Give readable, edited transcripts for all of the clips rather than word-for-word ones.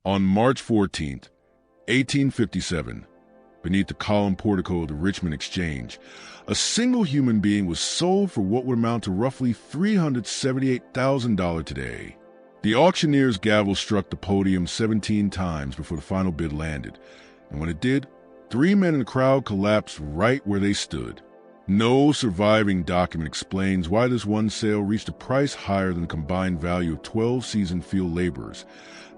On March 14th, 1857, beneath the columned portico of the Richmond Exchange, a single human being was sold for what would amount to roughly $378,000 today. The auctioneer's gavel struck the podium 17 times before the final bid landed, and when it did, 3 men in the crowd collapsed right where they stood. No surviving document explains why this one sale reached a price higher than the combined value of 12 seasoned field laborers,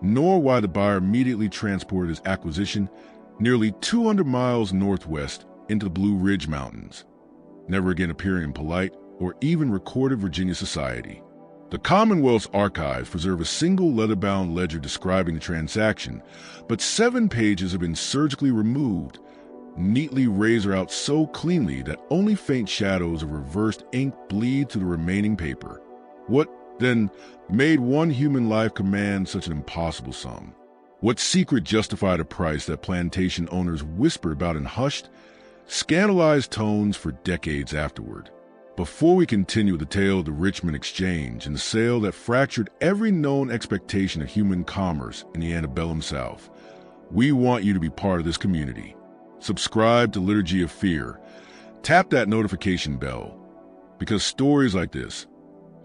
nor why the buyer immediately transported his acquisition nearly 200 miles northwest into the Blue Ridge Mountains, never again appearing in polite or even recorded Virginia society. The Commonwealth's archives preserve a single leather-bound ledger describing the transaction, but 7 pages have been surgically removed, neatly razor out so cleanly that only faint shadows of reversed ink bleed to the remaining paper. What, then, made one human life command such an impossible sum? What secret justified a price that plantation owners whispered about in hushed, scandalized tones for decades afterward? Before we continue the tale of the Richmond Exchange and the sale that fractured every known expectation of human commerce in the antebellum South, we want you to be part of this community. Subscribe to Liturgy of Fear. Tap that notification bell, because stories like this,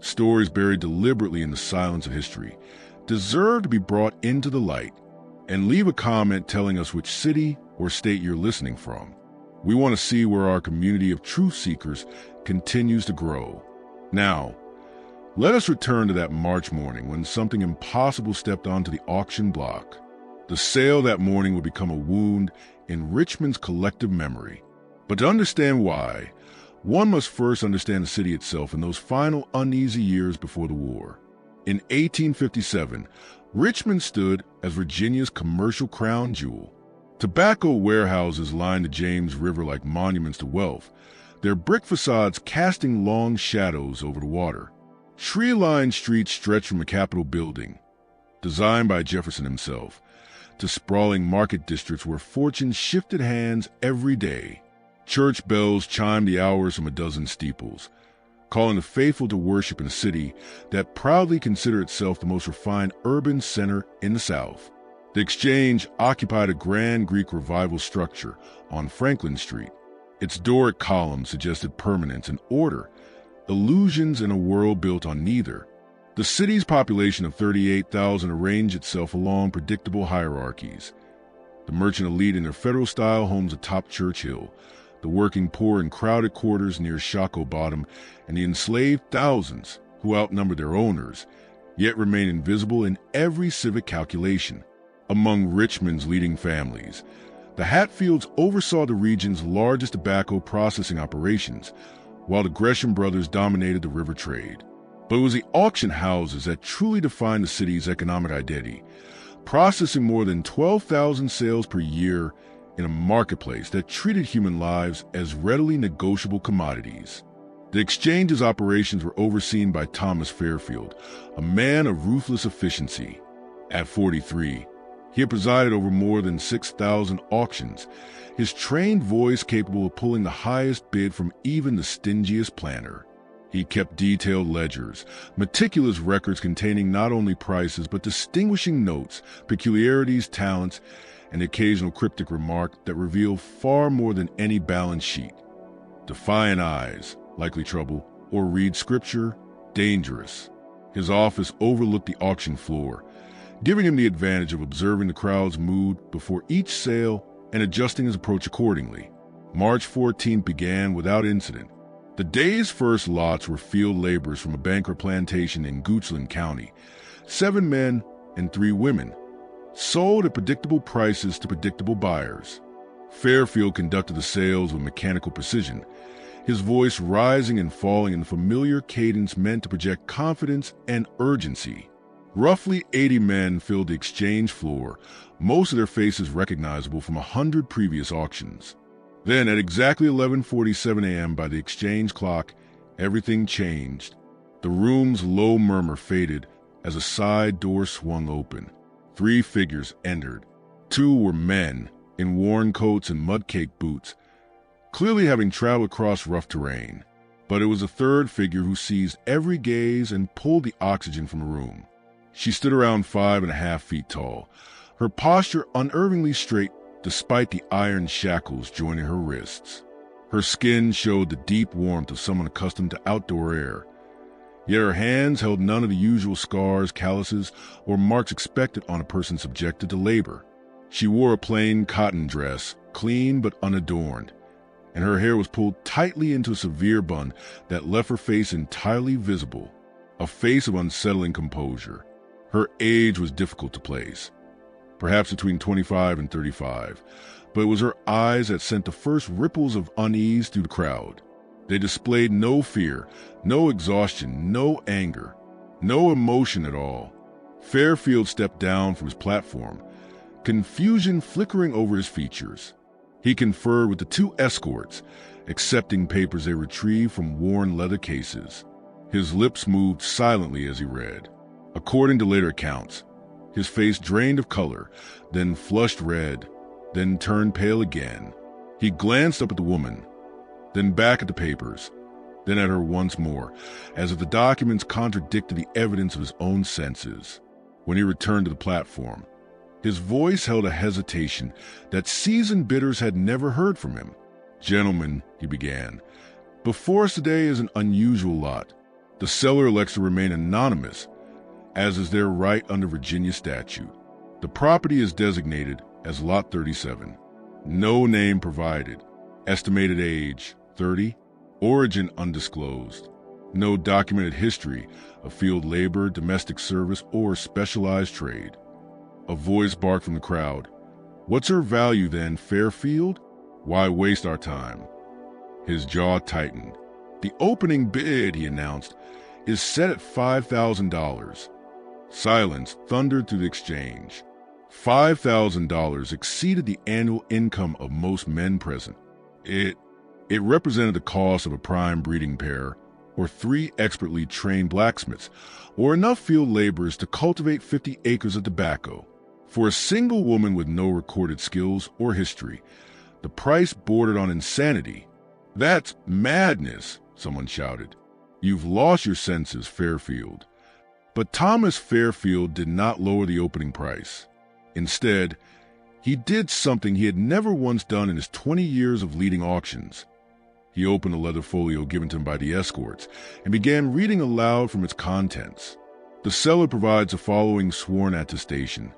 stories buried deliberately in the silence of history, deserve to be brought into the light. And leave a comment telling us which city or state you're listening from. We want to see where our community of truth seekers continues to grow. Now, let us return to that March morning when something impossible stepped onto the auction block. The sale that morning would become a wound in Richmond's collective memory. But to understand why, one must first understand the city itself in those final uneasy years before the war. In 1857, Richmond stood as Virginia's commercial crown jewel. Tobacco warehouses lined the James River like monuments to wealth, their brick facades casting long shadows over the water. Tree-lined streets stretched from the Capitol building, designed by Jefferson himself, to sprawling market districts where fortunes shifted hands every day. Church bells chimed the hours from a dozen steeples, calling the faithful to worship in a city that proudly considered itself the most refined urban center in the South. The Exchange occupied a grand Greek revival structure on Franklin Street. Its Doric columns suggested permanence and order, illusions in a world built on neither. The city's population of 38,000 arranged itself along predictable hierarchies. The merchant elite in their federal-style homes atop Church Hill, the working poor in crowded quarters near Shockoe Bottom, and the enslaved thousands who outnumbered their owners, yet remain invisible in every civic calculation. Among Richmond's leading families, the Hatfields oversaw the region's largest tobacco processing operations, while the Gresham brothers dominated the river trade. But it was the auction houses that truly defined the city's economic identity, processing more than 12,000 sales per year in a marketplace that treated human lives as readily negotiable commodities. The Exchange's operations were overseen by Thomas Fairfield, a man of ruthless efficiency. At 43, he had presided over more than 6,000 auctions, his trained voice capable of pulling the highest bid from even the stingiest planner. He kept detailed ledgers, meticulous records containing not only prices but distinguishing notes, peculiarities, talents, and the occasional cryptic remark that revealed far more than any balance sheet. Defiant eyes, likely trouble, or read scripture, dangerous. His office overlooked the auction floor, giving him the advantage of observing the crowd's mood before each sale and adjusting his approach accordingly. March 14th began without incident. The day's first lots were field laborers from a bankrupt plantation in Goochland County, 7 men and 3 women, sold at predictable prices to predictable buyers. Fairfield conducted the sales with mechanical precision, his voice rising and falling in the familiar cadence meant to project confidence and urgency. Roughly 80 men filled the exchange floor, most of their faces recognizable from 100 previous auctions. Then, at exactly 11:47 a.m. by the exchange clock, everything changed. The room's low murmur faded as a side door swung open. 3 figures entered. 2 were men, in worn coats and mud-caked boots, clearly having traveled across rough terrain. But it was a third figure who seized every gaze and pulled the oxygen from the room. She stood around 5.5 feet tall, her posture unnervingly straight despite the iron shackles joining her wrists. Her skin showed the deep warmth of someone accustomed to outdoor air, yet her hands held none of the usual scars, calluses, or marks expected on a person subjected to labor. She wore a plain cotton dress, clean but unadorned, and her hair was pulled tightly into a severe bun that left her face entirely visible, a face of unsettling composure. Her age was difficult to place, perhaps between 25 and 35, but it was her eyes that sent the first ripples of unease through the crowd. They displayed no fear, no exhaustion, no anger, no emotion at all. Fairfield stepped down from his platform, confusion flickering over his features. He conferred with the two escorts, accepting papers they retrieved from worn leather cases. His lips moved silently as he read. According to later accounts, his face drained of color, then flushed red, then turned pale again. He glanced up at the woman, then back at the papers, then at her once more, as if the documents contradicted the evidence of his own senses. When he returned to the platform, his voice held a hesitation that seasoned bidders had never heard from him. "Gentlemen," he began, "before us today is an unusual lot. The seller elects to remain anonymous, as is their right under Virginia statute. The property is designated as Lot 37. No name provided. Estimated age, 30. Origin undisclosed. No documented history of field labor, domestic service, or specialized trade." A voice barked from the crowd. "What's her value then, Fairfield? Why waste our time?" His jaw tightened. "The opening bid," he announced, "is set at $5,000. Silence thundered through the exchange. $5,000 exceeded the annual income of most men present. It represented the cost of a prime breeding pair, or 3 expertly trained blacksmiths, or enough field laborers to cultivate 50 acres of tobacco. For a single woman with no recorded skills or history, the price bordered on insanity. "That's madness," someone shouted. "You've lost your senses, Fairfield." But Thomas Fairfield did not lower the opening price. Instead, he did something he had never once done in his 20 years of leading auctions. He opened a leather folio given to him by the escorts and began reading aloud from its contents. "The seller provides the following sworn attestation,"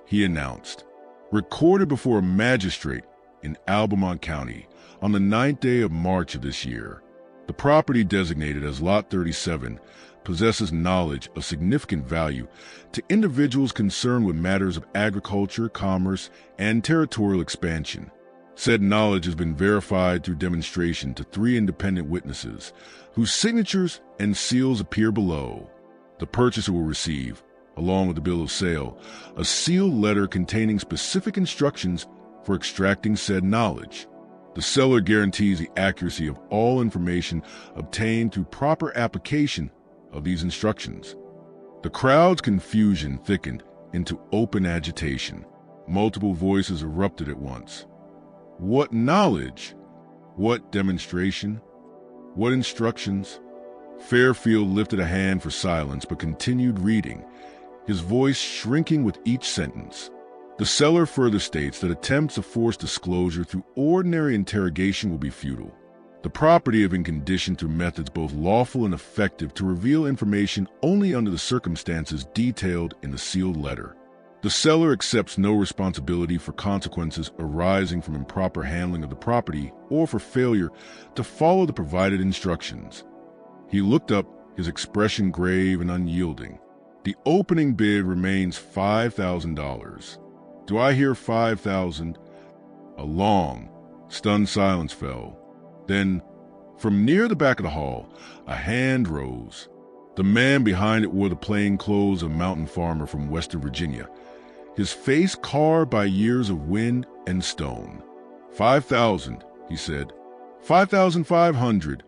he announced. "Recorded before a magistrate in Albemarle County on the 9th day of March of this year. The property designated as Lot 37 possesses knowledge of significant value to individuals concerned with matters of agriculture, commerce, and territorial expansion. Said knowledge has been verified through demonstration to 3 independent witnesses, whose signatures and seals appear below. The purchaser will receive, along with the bill of sale, a sealed letter containing specific instructions for extracting said knowledge. The seller guarantees the accuracy of all information obtained through proper application of these instructions." The crowd's confusion thickened into open agitation. Multiple voices erupted at once. What knowledge? What demonstration? What instructions? Fairfield lifted a hand for silence but continued reading, his voice shrinking with each sentence. The seller further states that attempts to force disclosure through ordinary interrogation will be futile. The property have been conditioned through methods both lawful and effective to reveal information only under the circumstances detailed in the sealed letter. The seller accepts no responsibility for consequences arising from improper handling of the property or for failure to follow the provided instructions. He looked up, his expression grave and unyielding. "The opening bid remains $5,000. Do I hear 5,000? A long, stunned silence fell. Then, from near the back of the hall, a hand rose. The man behind it wore the plain clothes of a mountain farmer from Western Virginia, his face carved by years of wind and stone. 5,000, he said. 5,500.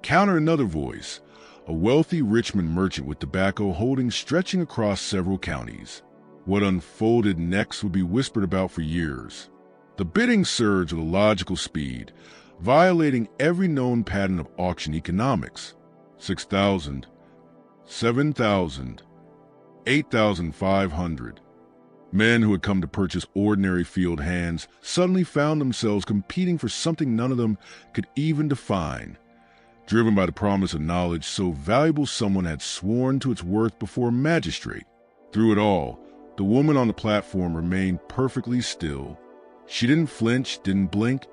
Counter another voice, a wealthy Richmond merchant with tobacco holdings stretching across several counties. What unfolded next would be whispered about for years. The bidding surged with a logical speed, violating every known pattern of auction economics. 6,000, 7,000, 8,500. Men who had come to purchase ordinary field hands suddenly found themselves competing for something none of them could even define, driven by the promise of knowledge so valuable someone had sworn to its worth before a magistrate. Through it all, the woman on the platform remained perfectly still. She didn't flinch, didn't blink,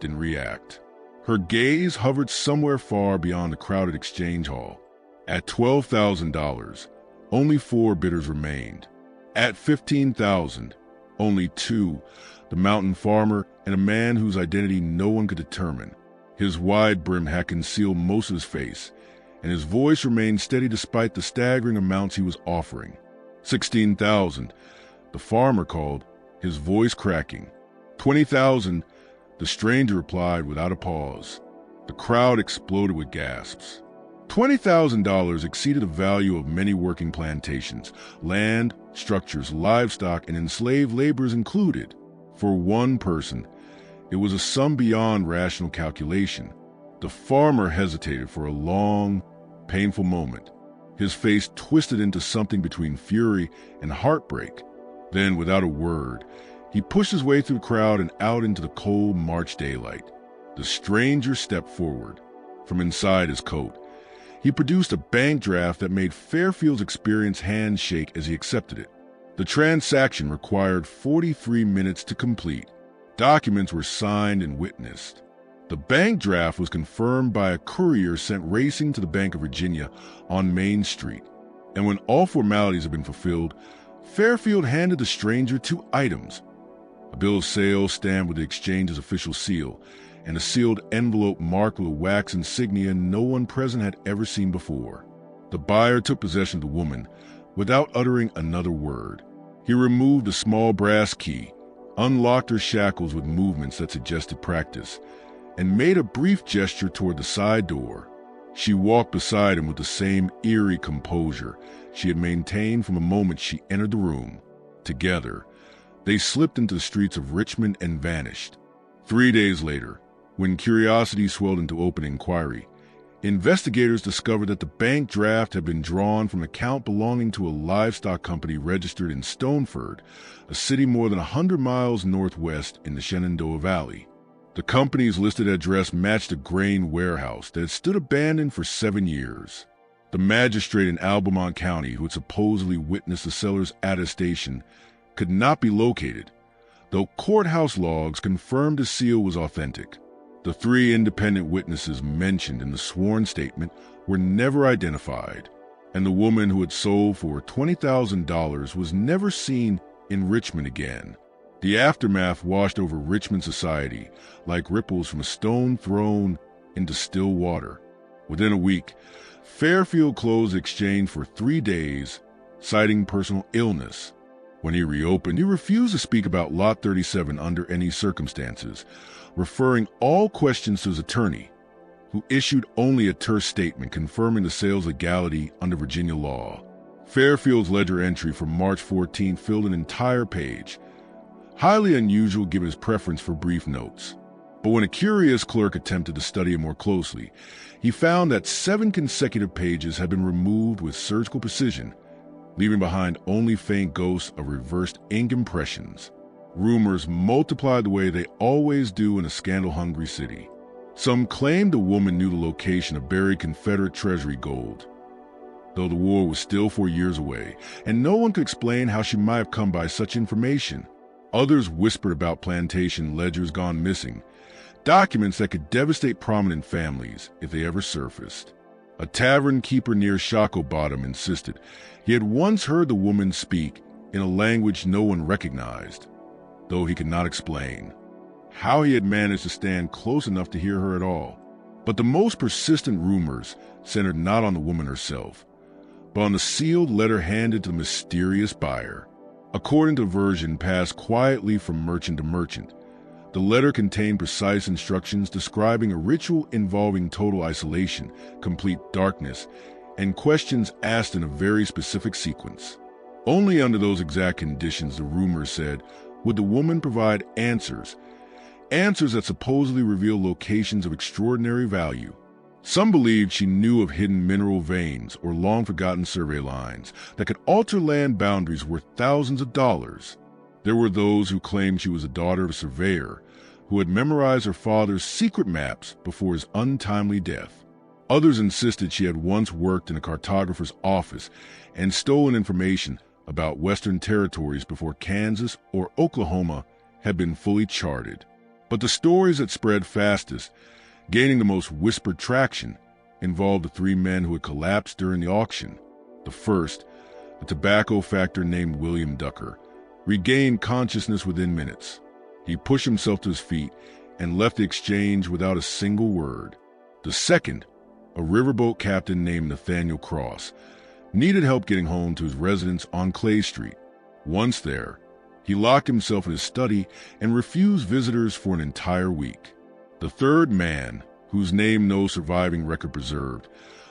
didn't react. Her gaze hovered somewhere far beyond the crowded exchange hall. At $12,000, only 4 bidders remained. At $15,000, only 2, the mountain farmer and a man whose identity no one could determine. His wide brim hat concealed most of his face, and his voice remained steady despite the staggering amounts he was offering. $16,000, the farmer called, his voice cracking. $20,000, the stranger replied without a pause. The crowd exploded with gasps. $20,000 exceeded the value of many working plantations, land, structures, livestock, and enslaved laborers included. For one person, it was a sum beyond rational calculation. The farmer hesitated for a long, painful moment. His face twisted into something between fury and heartbreak. Then, without a word, he pushed his way through the crowd and out into the cold March daylight. The stranger stepped forward. From inside his coat, he produced a bank draft that made Fairfield's experienced hands shake as he accepted it. The transaction required 43 minutes to complete. Documents were signed and witnessed. The bank draft was confirmed by a courier sent racing to the Bank of Virginia on Main Street. And when all formalities had been fulfilled, Fairfield handed the stranger 2 items: a bill of sale stamped with the exchange's official seal, and a sealed envelope marked with a wax insignia no one present had ever seen before. The buyer took possession of the woman without uttering another word. He removed a small brass key, unlocked her shackles with movements that suggested practice, and made a brief gesture toward the side door. She walked beside him with the same eerie composure she had maintained from the moment she entered the room. Together, they slipped into the streets of Richmond and vanished. 3 days later, when curiosity swelled into open inquiry, investigators discovered that the bank draft had been drawn from an account belonging to a livestock company registered in Stoneford, a city more than 100 miles northwest in the Shenandoah Valley. The company's listed address matched a grain warehouse that had stood abandoned for 7 years. The magistrate in Albemarle County who had supposedly witnessed the seller's attestation could not be located, though courthouse logs confirmed the seal was authentic. The 3 independent witnesses mentioned in the sworn statement were never identified, and the woman who had sold for $20,000 was never seen in Richmond again. The aftermath washed over Richmond society like ripples from a stone thrown into still water. Within a week, Fairfield closed the exchange for 3 days, citing personal illness. When he reopened, he refused to speak about Lot 37 under any circumstances, referring all questions to his attorney, who issued only a terse statement confirming the sale's legality under Virginia law. Fairfield's ledger entry from March 14 filled an entire page, highly unusual given his preference for brief notes. But when a curious clerk attempted to study it more closely, he found that 7 consecutive pages had been removed with surgical precision, leaving behind only faint ghosts of reversed ink impressions. Rumors multiplied the way they always do in a scandal-hungry city. Some claimed the woman knew the location of buried Confederate Treasury gold, though the war was still 4 years away, and no one could explain how she might have come by such information. Others whispered about plantation ledgers gone missing, documents that could devastate prominent families if they ever surfaced. A tavern keeper near Shockoe Bottom insisted he had once heard the woman speak in a language no one recognized, though he could not explain how he had managed to stand close enough to hear her at all. But the most persistent rumors centered not on the woman herself, but on the sealed letter handed to the mysterious buyer. According to the version passed quietly from merchant to merchant, the letter contained precise instructions describing a ritual involving total isolation, complete darkness, and questions asked in a very specific sequence. Only under those exact conditions, the rumors said, would the woman provide answers that supposedly reveal locations of extraordinary value. Some believed she knew of hidden mineral veins or long-forgotten survey lines that could alter land boundaries worth thousands of dollars. There were those who claimed she was the daughter of a surveyor who had memorized her father's secret maps before his untimely death. Others insisted she had once worked in a cartographer's office and stolen information about Western territories before Kansas or Oklahoma had been fully charted. But the stories that spread fastest, gaining the most whispered traction, involved the three men who had collapsed during the auction. The first, a tobacco factor named William Ducker, regained consciousness within minutes. He pushed himself to his feet and left the exchange without a single word. The second, a riverboat captain named Nathaniel Cross, needed help getting home to his residence on Clay Street. Once there, he locked himself in his study and refused visitors for an entire week. The third man, whose name no surviving record preserved,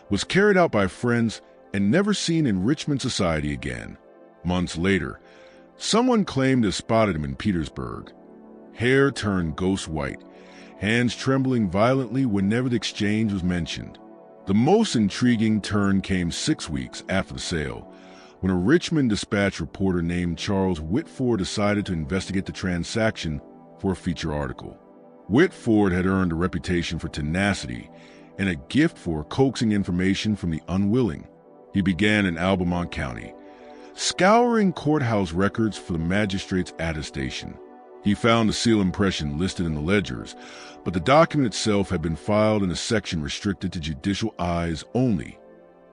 was carried out by friends and never seen in Richmond society again. Months later, someone claimed to have spotted him in Petersburg. Hair turned ghost white, hands trembling violently whenever the exchange was mentioned. The most intriguing turn came 6 weeks after the sale, when a Richmond Dispatch reporter named Charles Whitford decided to investigate the transaction for a feature article. Whitford had earned a reputation for tenacity and a gift for coaxing information from the unwilling. He began in Albemarle County, scouring courthouse records for the magistrate's attestation. He found a seal impression listed in the ledgers, but the document itself had been filed in a section restricted to judicial eyes only,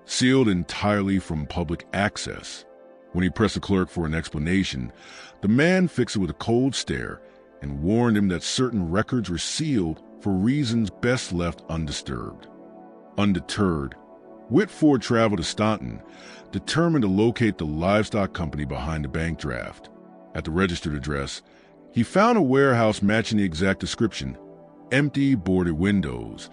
sealed entirely from public access. When he pressed the clerk for an explanation, the man fixed it with a cold stare and warned him that certain records were sealed for reasons best left undisturbed. Undeterred, Whitford traveled to Staunton, determined to locate the livestock company behind the bank draft. At the registered address, he found a warehouse matching the exact description: empty, boarded windows,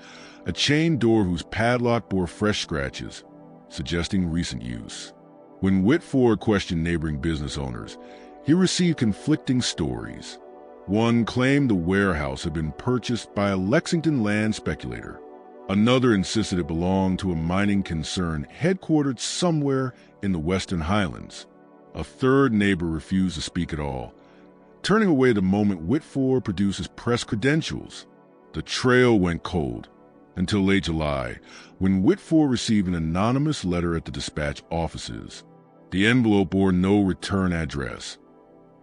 a chain door whose padlock bore fresh scratches, suggesting recent use. When Whitford questioned neighboring business owners, he received conflicting stories. One claimed the warehouse had been purchased by a Lexington land speculator. Another insisted it belonged to a mining concern headquartered somewhere in the Western Highlands. A third neighbor refused to speak at all, turning away the moment Whitford produced his press credentials. The trail went cold until late July, when Whitford received an anonymous letter at the dispatch offices. The envelope bore no return address.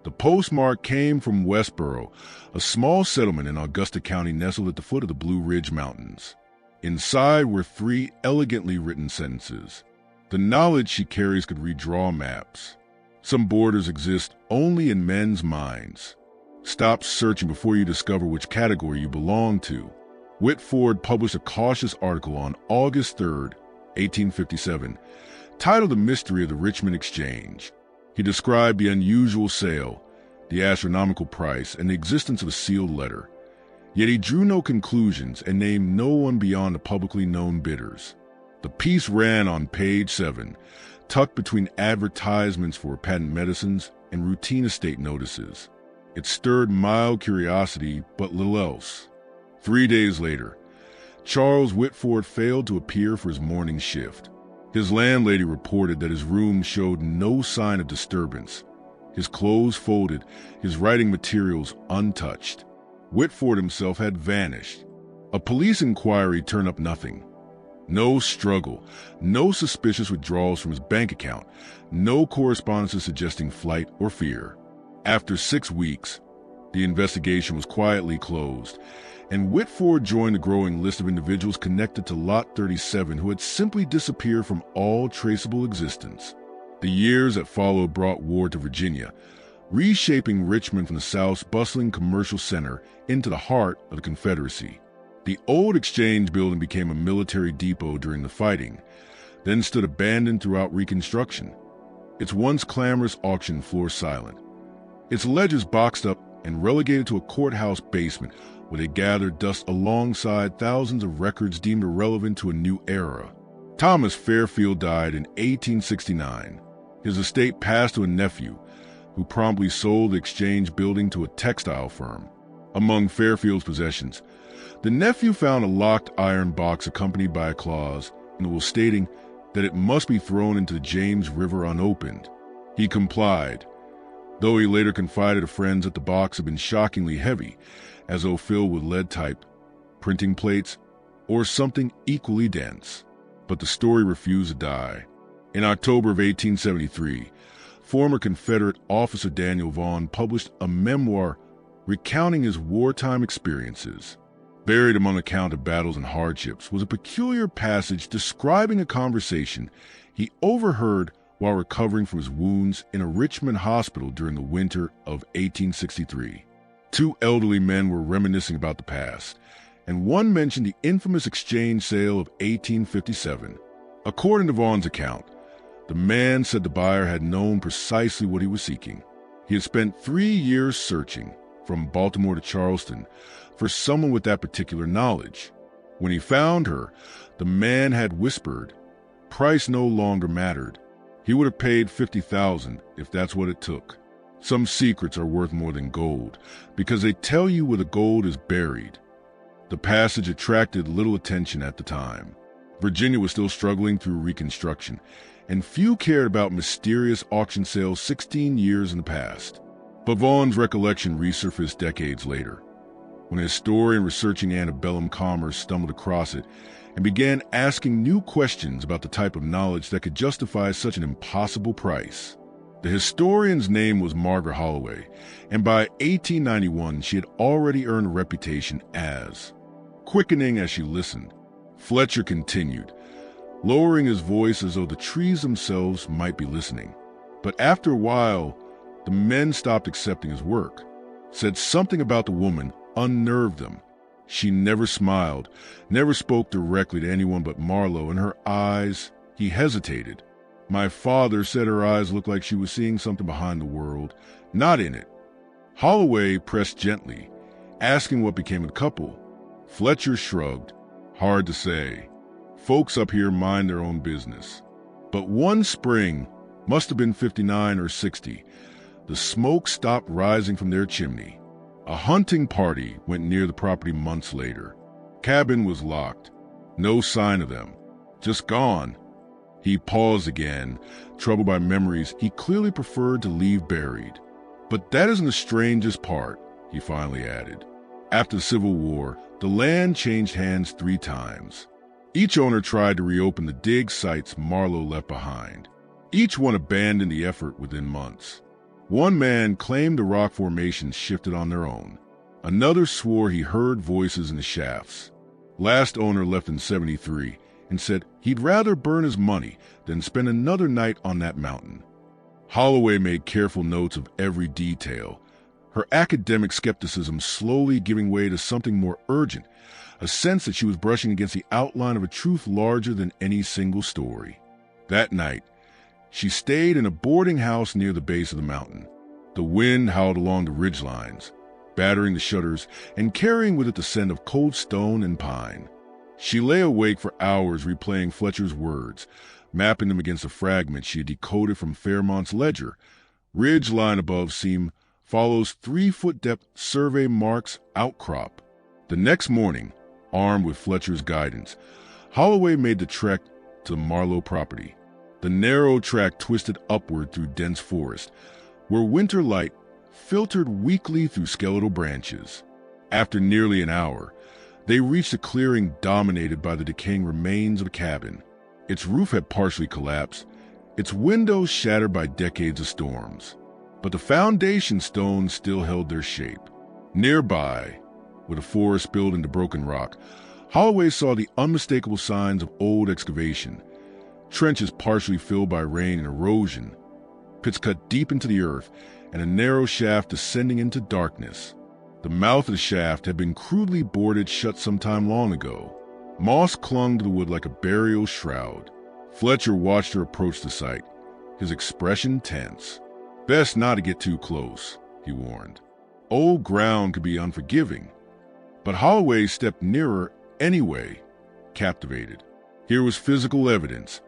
The postmark came from Westboro, a small settlement in Augusta County nestled at the foot of the Blue Ridge Mountains. Inside were 3 elegantly written sentences. The knowledge she carries could redraw maps. Some borders exist only in men's minds. Stop searching before you discover which category you belong to. Whitford published a cautious article on August 3, 1857, titled The Mystery of the Richmond Exchange. He described the unusual sale, the astronomical price, and the existence of a sealed letter. Yet he drew no conclusions and named no one beyond the publicly known bidders. The piece ran on page 7, tucked between advertisements for patent medicines and routine estate notices. It stirred mild curiosity, but little else. 3 days later, Charles Whitford failed to appear for his morning shift. His landlady reported that his room showed no sign of disturbance, his clothes folded, his writing materials untouched. Whitford himself had vanished. A police inquiry turned up nothing. No struggle, no suspicious withdrawals from his bank account, no correspondences suggesting flight or fear. After 6 weeks, the investigation was quietly closed, and Whitford joined the growing list of individuals connected to Lot 37 who had simply disappeared from all traceable existence. The years that followed brought war to Virginia, reshaping Richmond from the South's bustling commercial center into the heart of the Confederacy. The old exchange building became a military depot during the fighting, then stood abandoned throughout Reconstruction, its once clamorous auction floor silent, its ledgers boxed up and relegated to a courthouse basement where they gathered dust alongside thousands of records deemed irrelevant to a new era. Thomas Fairfield died in 1869. His estate passed to a nephew, who promptly sold the exchange building to a textile firm. Among Fairfield's possessions, the nephew found a locked iron box accompanied by a clause in the will stating that it must be thrown into the James River unopened. He complied, though he later confided to friends that the box had been shockingly heavy, as though filled with lead-type printing plates or something equally dense. But the story refused to die. In October of 1873, former Confederate officer Daniel Vaughan published a memoir recounting his wartime experiences. Buried among accounts of battles and hardships was a peculiar passage describing a conversation he overheard while recovering from his wounds in a Richmond hospital during the winter of 1863. Two elderly men were reminiscing about the past, and one mentioned the infamous exchange sale of 1857. According to Vaughan's account, the man said the buyer had known precisely what he was seeking. He had spent 3 years searching, from Baltimore to Charleston, for someone with that particular knowledge. When he found her, the man had whispered, price no longer mattered. He would have paid $50,000 if that's what it took. Some secrets are worth more than gold, because they tell you where the gold is buried. The passage attracted little attention at the time. Virginia was still struggling through Reconstruction, and few cared about mysterious auction sales 16 years in the past. But Vaughan's recollection resurfaced decades later, when a historian researching antebellum commerce stumbled across it and began asking new questions about the type of knowledge that could justify such an impossible price. The historian's name was Margaret Holloway, and by 1891 she had already earned a reputation as. Quickening as she listened, Fletcher continued, lowering his voice as though the trees themselves might be listening. But after a while, the men stopped accepting his work. Said something about the woman unnerved them. She never smiled, never spoke directly to anyone but Marlowe, and her eyes, he hesitated. My father said her eyes looked like she was seeing something behind the world, not in it. Holloway pressed gently, asking what became of the couple. Fletcher shrugged. Hard to say. Folks up here mind their own business. But one spring, must have been 59 or 60, the smoke stopped rising from their chimney. A hunting party went near the property months later. Cabin was locked. No sign of them. Just gone. He paused again, troubled by memories he clearly preferred to leave buried. But that isn't the strangest part, he finally added. After the Civil War, the land changed hands 3 times. Each owner tried to reopen the dig sites Marlowe left behind. Each one abandoned the effort within months. One man claimed the rock formations shifted on their own. Another swore he heard voices in the shafts. Last owner left in 73 and said he'd rather burn his money than spend another night on that mountain. Holloway made careful notes of every detail, her academic skepticism slowly giving way to something more urgent, a sense that she was brushing against the outline of a truth larger than any single story. That night, she stayed in a boarding house near the base of the mountain. The wind howled along the ridgelines, battering the shutters and carrying with it the scent of cold stone and pine. She lay awake for hours replaying Fletcher's words, mapping them against the fragments she had decoded from Fairmont's ledger. Ridge line above seam follows 3-foot depth survey marks outcrop. The next morning, armed with Fletcher's guidance, Holloway made the trek to the Marlowe property. The narrow track twisted upward through dense forest, where winter light filtered weakly through skeletal branches. After nearly an hour, they reached a clearing dominated by the decaying remains of a cabin. Its roof had partially collapsed, its windows shattered by decades of storms. But the foundation stones still held their shape. Nearby, where the forest spilled into broken rock, Holloway saw the unmistakable signs of old excavation. Trenches partially filled by rain and erosion, pits cut deep into the earth, and a narrow shaft descending into darkness. The mouth of the shaft had been crudely boarded shut some time long ago. Moss clung to the wood like a burial shroud. Fletcher watched her approach the site, his expression tense. Best not to get too close, he warned. Old ground could be unforgiving. But Holloway stepped nearer anyway, captivated. Here was physical evidence,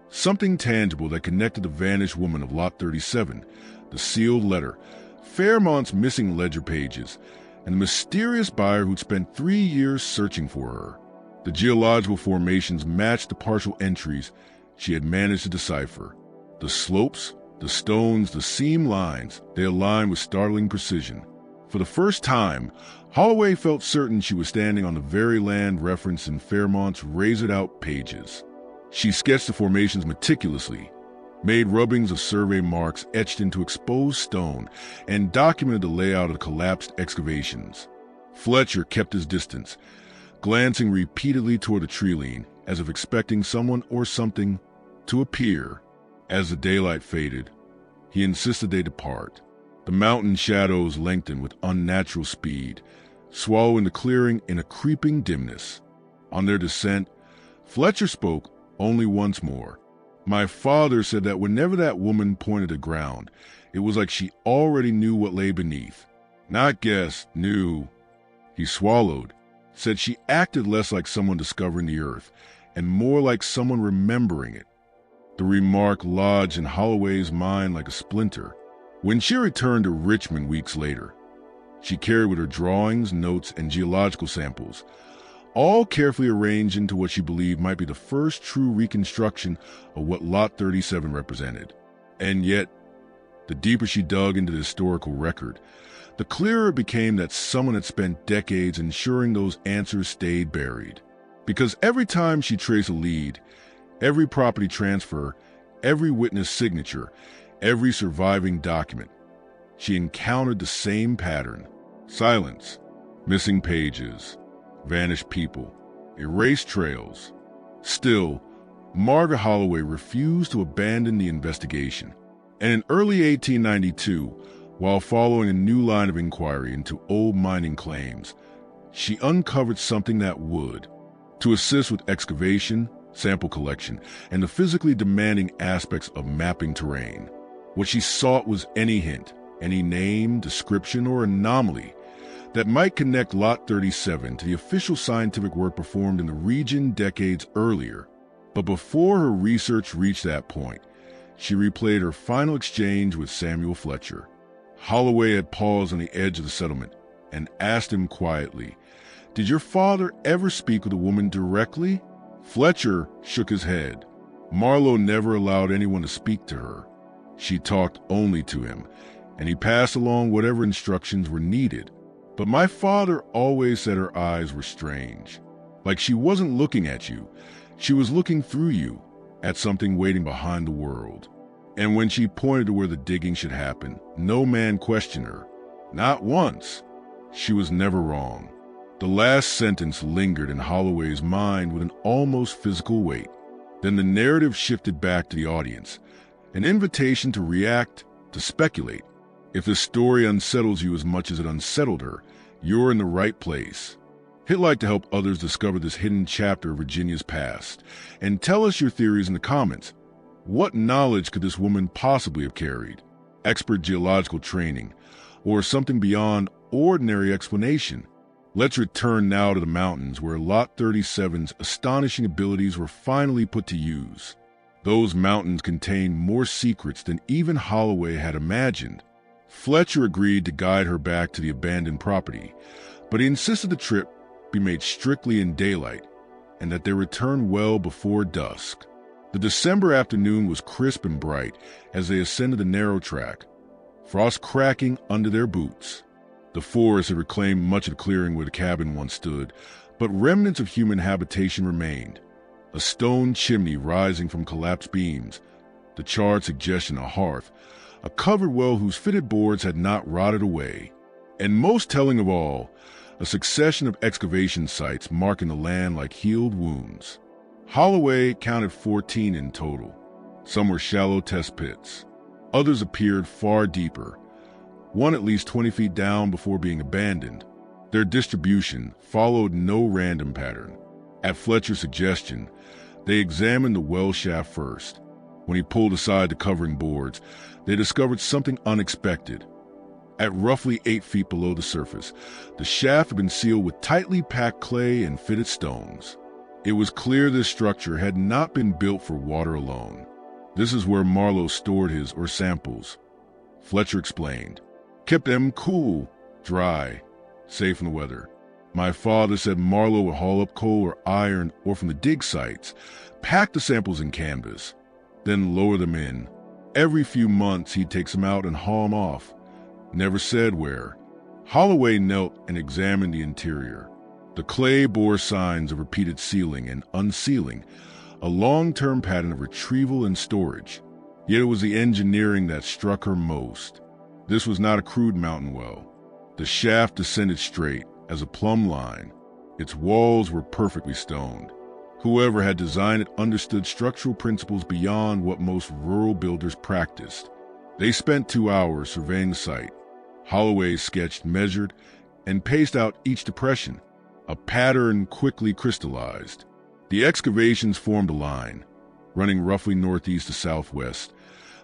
something tangible that connected the vanished woman of Lot 37, the sealed letter, Fairmont's missing ledger pages, and the mysterious buyer who'd spent 3 years searching for her. The geological formations matched the partial entries she had managed to decipher. The slopes The stones, the seam lines, they aligned with startling precision. For the first time, Holloway felt certain she was standing on the very land referenced in Fairmont's razored-out pages. She sketched the formations meticulously, made rubbings of survey marks etched into exposed stone, and documented the layout of the collapsed excavations. Fletcher kept his distance, glancing repeatedly toward the tree-line, as if expecting someone or something to appear. As the daylight faded, he insisted they depart. The mountain shadows lengthened with unnatural speed, swallowing the clearing in a creeping dimness. On their descent, Fletcher spoke only once more. My father said that whenever that woman pointed the ground, it was like she already knew what lay beneath. Not guessed, knew. He swallowed, said she acted less like someone discovering the earth, and more like someone remembering it. The remark lodged in Holloway's mind like a splinter. When she returned to Richmond weeks later, she carried with her drawings, notes, and geological samples, all carefully arranged into what she believed might be the first true reconstruction of what Lot 37 represented. And yet, the deeper she dug into the historical record, the clearer it became that someone had spent decades ensuring those answers stayed buried. Because every time she traced a lead, every property transfer, every witness signature, every surviving document, she encountered the same pattern: silence, missing pages, vanished people, erased trails. Still, Margaret Holloway refused to abandon the investigation, and in early 1892, while following a new line of inquiry into old mining claims, she uncovered something that would, to assist with excavation, sample collection, and the physically demanding aspects of mapping terrain. What she sought was any hint, any name, description, or anomaly that might connect Lot 37 to the official scientific work performed in the region decades earlier. But before her research reached that point, she replayed her final exchange with Samuel Fletcher. Holloway had paused on the edge of the settlement and asked him quietly, "Did your father ever speak with a woman directly?" Fletcher shook his head. Marlowe never allowed anyone to speak to her. She talked only to him, and he passed along whatever instructions were needed. But my father always said her eyes were strange. Like she wasn't looking at you, she was looking through you, at something waiting behind the world. And when she pointed to where the digging should happen, no man questioned her. Not once. She was never wrong. The last sentence lingered in Holloway's mind with an almost physical weight. Then the narrative shifted back to the audience, an invitation to react, to speculate. If the story unsettles you as much as it unsettled her, you're in the right place. Hit like to help others discover this hidden chapter of Virginia's past, and tell us your theories in the comments. What knowledge could this woman possibly have carried? Expert geological training, or something beyond ordinary explanation? Let's return now to the mountains where Lot 37's astonishing abilities were finally put to use. Those mountains contained more secrets than even Holloway had imagined. Fletcher agreed to guide her back to the abandoned property, but he insisted the trip be made strictly in daylight and that they return well before dusk. The December afternoon was crisp and bright as they ascended the narrow track, frost cracking under their boots. The forest had reclaimed much of the clearing where the cabin once stood, but remnants of human habitation remained. A stone chimney rising from collapsed beams, the charred suggestion of a hearth, a covered well whose fitted boards had not rotted away, and most telling of all, a succession of excavation sites marking the land like healed wounds. Holloway counted 14 in total. Some were shallow test pits. Others appeared far deeper, one at least 20 feet down before being abandoned. Their distribution followed no random pattern. At Fletcher's suggestion, they examined the well shaft first. When he pulled aside the covering boards, they discovered something unexpected. At roughly 8 feet below the surface, the shaft had been sealed with tightly packed clay and fitted stones. It was clear this structure had not been built for water alone. This is where Marlowe stored his or samples, Fletcher explained. Kept them cool, dry, safe from the weather. My father said Marlowe would haul up coal or iron or from the dig sites, pack the samples in canvas, then lower them in. Every few months, he'd take some out and haul them off. Never said where. Holloway knelt and examined the interior. The clay bore signs of repeated sealing and unsealing, a long-term pattern of retrieval and storage. Yet it was the engineering that struck her most. This was not a crude mountain well. The shaft descended straight as a plumb line. Its walls were perfectly stoned. Whoever had designed it understood structural principles beyond what most rural builders practiced. They spent 2 hours surveying the site. Holloway sketched, measured, and paced out each depression. A pattern quickly crystallized. The excavations formed a line, running roughly northeast to southwest,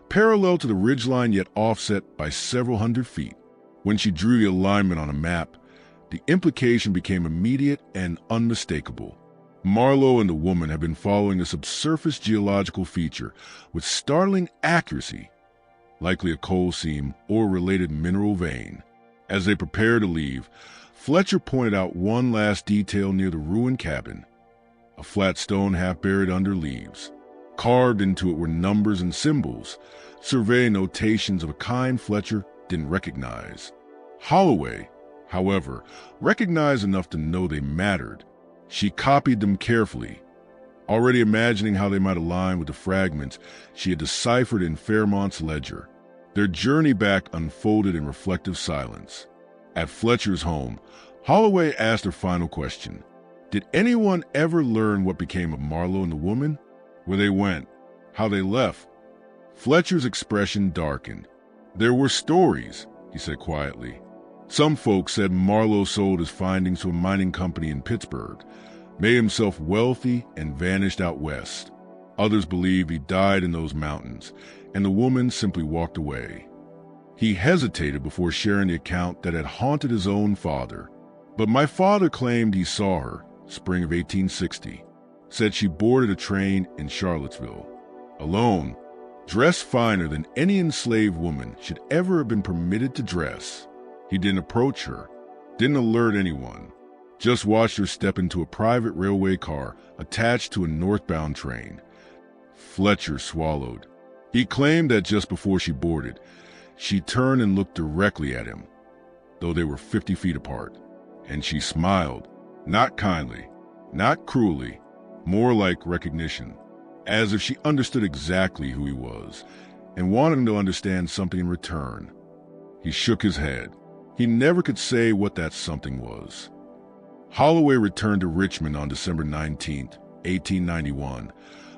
parallel to the ridgeline yet offset by several hundred feet. When she drew the alignment on a map, the implication became immediate and unmistakable. Marlowe and the woman had been following a subsurface geological feature with startling accuracy, likely a coal seam or related mineral vein. As they prepared to leave, Fletcher pointed out one last detail near the ruined cabin, a flat stone half buried under leaves. Carved into it were numbers and symbols, survey notations of a kind Fletcher didn't recognize. Holloway, however, recognized enough to know they mattered. She copied them carefully, already imagining how they might align with the fragments she had deciphered in Fairmont's ledger. Their journey back unfolded in reflective silence. At Fletcher's home, Holloway asked her final question. Did anyone ever learn what became of Marlowe and the woman? Where they went? How they left? Fletcher's expression darkened. There were stories, he said quietly. Some folks said Marlowe sold his findings to a mining company in Pittsburgh, made himself wealthy, and vanished out west. Others believe he died in those mountains, and the woman simply walked away. He hesitated before sharing the account that had haunted his own father. But my father claimed he saw her, spring of 1860, said she boarded a train in Charlottesville, alone, dressed finer than any enslaved woman should ever have been permitted to dress. He didn't approach her, didn't alert anyone, just watched her step into a private railway car attached to a northbound train. Fletcher swallowed. He claimed that just before she boarded, she turned and looked directly at him, though they were 50 feet apart, and she smiled, not kindly, not cruelly, more like recognition, as if she understood exactly who he was and wanted him to understand something in return. He shook his head. He never could say what that something was. Holloway returned to Richmond on December 19, 1891,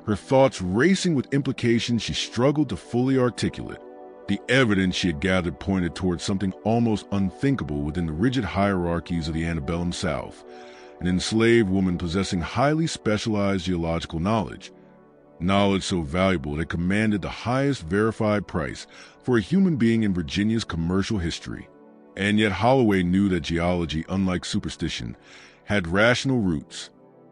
her thoughts racing with implications she struggled to fully articulate. The evidence she had gathered pointed towards something almost unthinkable within the rigid hierarchies of the antebellum South, an enslaved woman possessing highly specialized geological knowledge so valuable it commanded the highest verified price for a human being in Virginia's commercial history. And yet Holloway knew that geology, unlike superstition, had rational roots.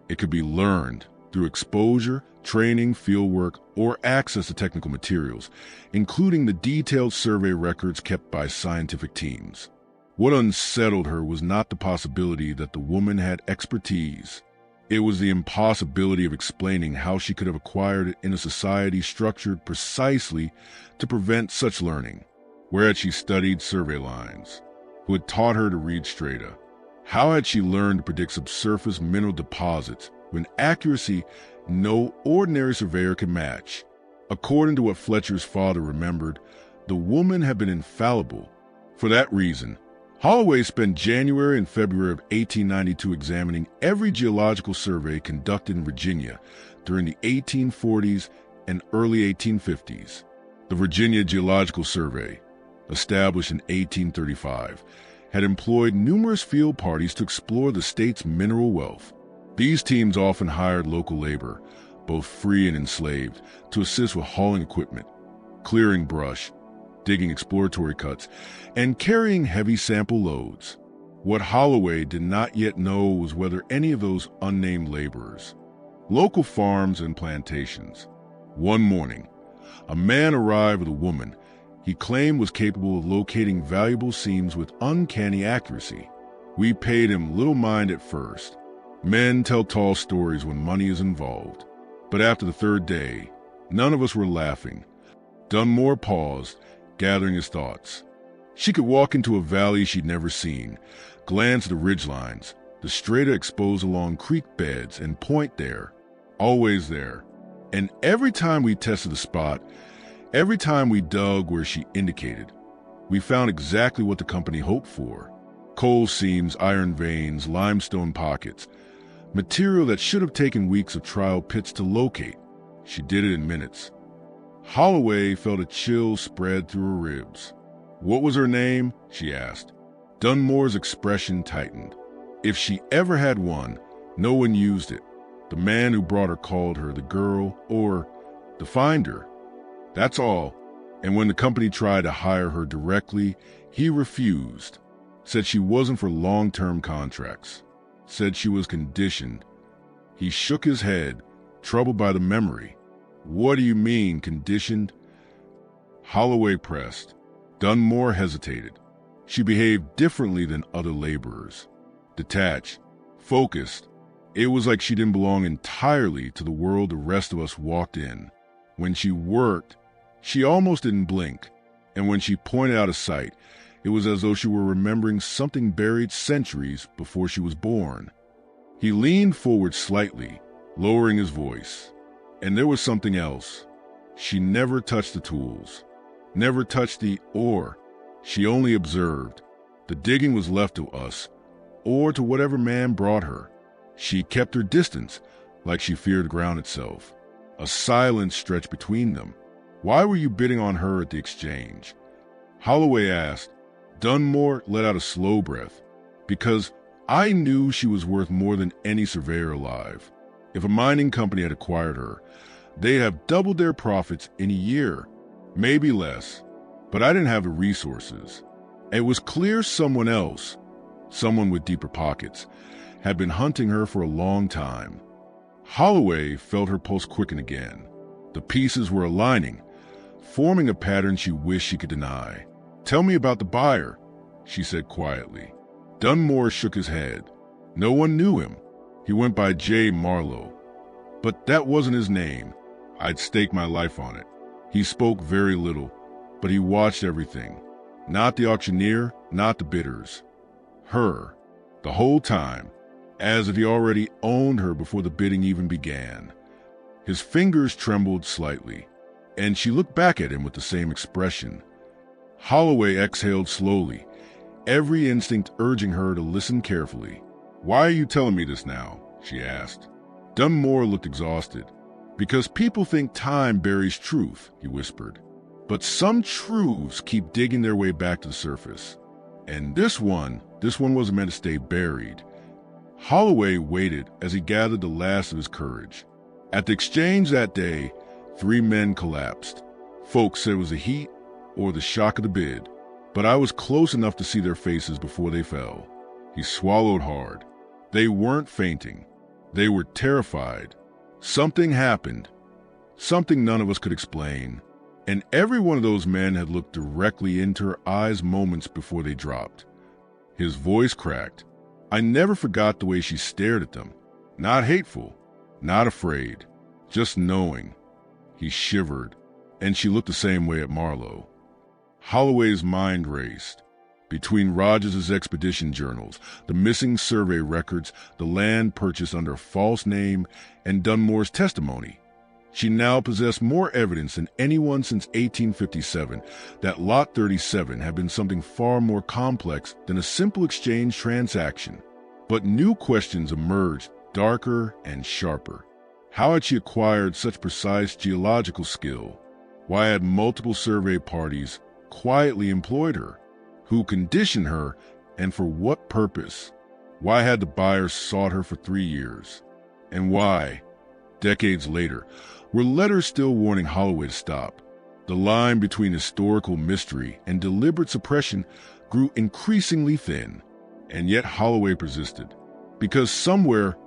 It could be learned through exposure, training, fieldwork, or access to technical materials, including the detailed survey records kept by scientific teams. What unsettled her was not the possibility that the woman had expertise. It was the impossibility of explaining how she could have acquired it in a society structured precisely to prevent such learning. Where had she studied survey lines? Who had taught her to read strata? How had she learned to predict subsurface mineral deposits with accuracy no ordinary surveyor could match? According to what Fletcher's father remembered, the woman had been infallible. For that reason, Holloway spent January and February of 1892 examining every geological survey conducted in Virginia during the 1840s and early 1850s. The Virginia Geological Survey, established in 1835, had employed numerous field parties to explore the state's mineral wealth. These teams often hired local labor, both free and enslaved, to assist with hauling equipment, clearing brush, digging exploratory cuts, and carrying heavy sample loads. What Holloway did not yet know was whether any of those unnamed laborers, local farms and plantations. One morning, a man arrived with a woman he claimed was capable of locating valuable seams with uncanny accuracy. We paid him little mind at first. Men tell tall stories when money is involved. But after the third day, none of us were laughing. Dunmore paused, gathering his thoughts. She could walk into a valley she'd never seen, glance at the ridgelines, the strata exposed along creek beds, and point there, always there. And every time we tested the spot, every time we dug where she indicated, we found exactly what the company hoped for. Coal seams, iron veins, limestone pockets, material that should have taken weeks of trial pits to locate. She did it in minutes. Holloway felt a chill spread through her ribs. What was her name? She asked. Dunmore's expression tightened. If she ever had one, no one used it. The man who brought her called her the girl or the finder. That's all. And when the company tried to hire her directly, he refused. Said she wasn't for long-term contracts. Said she was conditioned. He shook his head, troubled by the memory. What do you mean, conditioned? Holloway pressed. Dunmore hesitated. She behaved differently than other laborers. Detached, focused. It was like she didn't belong entirely to the world the rest of us walked in. When she worked, she almost didn't blink. And when she pointed out a site, it was as though she were remembering something buried centuries before she was born. He leaned forward slightly, lowering his voice. And there was something else. She never touched the tools, never touched the ore. She only observed. The digging was left to us, or to whatever man brought her. She kept her distance, like she feared ground itself. A silence stretched between them. Why were you bidding on her at the exchange? Holloway asked. Dunmore let out a slow breath. Because I knew she was worth more than any surveyor alive. If a mining company had acquired her, they'd have doubled their profits in a year, maybe less. But I didn't have the resources. It was clear someone else, someone with deeper pockets, had been hunting her for a long time. Holloway felt her pulse quicken again. The pieces were aligning, forming a pattern she wished she could deny. Tell me about the buyer, she said quietly. Dunmore shook his head. No one knew him. He went by J. Marlowe. But that wasn't his name. I'd stake my life on it. He spoke very little, but he watched everything. Not the auctioneer, not the bidders. Her. The whole time, as if he already owned her before the bidding even began. His fingers trembled slightly, and she looked back at him with the same expression. Holloway exhaled slowly, every instinct urging her to listen carefully. Why are you telling me this now? She asked. Dunmore looked exhausted. Because people think time buries truth, he whispered. But some truths keep digging their way back to the surface. And this one wasn't meant to stay buried. Holloway waited as he gathered the last of his courage. At the exchange that day, 3 men collapsed. Folks said it was the heat or the shock of the bid, but I was close enough to see their faces before they fell. He swallowed hard. They weren't fainting. They were terrified. Something happened, something none of us could explain, and every one of those men had looked directly into her eyes moments before they dropped. His voice cracked. I never forgot the way she stared at them. Not hateful, not afraid, just knowing. He shivered, and she looked the same way at Marlowe. Holloway's mind raced. Between Rogers' expedition journals, the missing survey records, the land purchased under a false name, and Dunmore's testimony, she now possessed more evidence than anyone since 1857 that Lot 37 had been something far more complex than a simple exchange transaction. But new questions emerged, darker and sharper. How had she acquired such precise geological skill? Why had multiple survey parties quietly employed her? Who conditioned her, and for what purpose? Why had the buyers sought her for 3 years? And why, decades later, were letters still warning Holloway to stop? The line between historical mystery and deliberate suppression grew increasingly thin, and yet Holloway persisted. Because somewhere,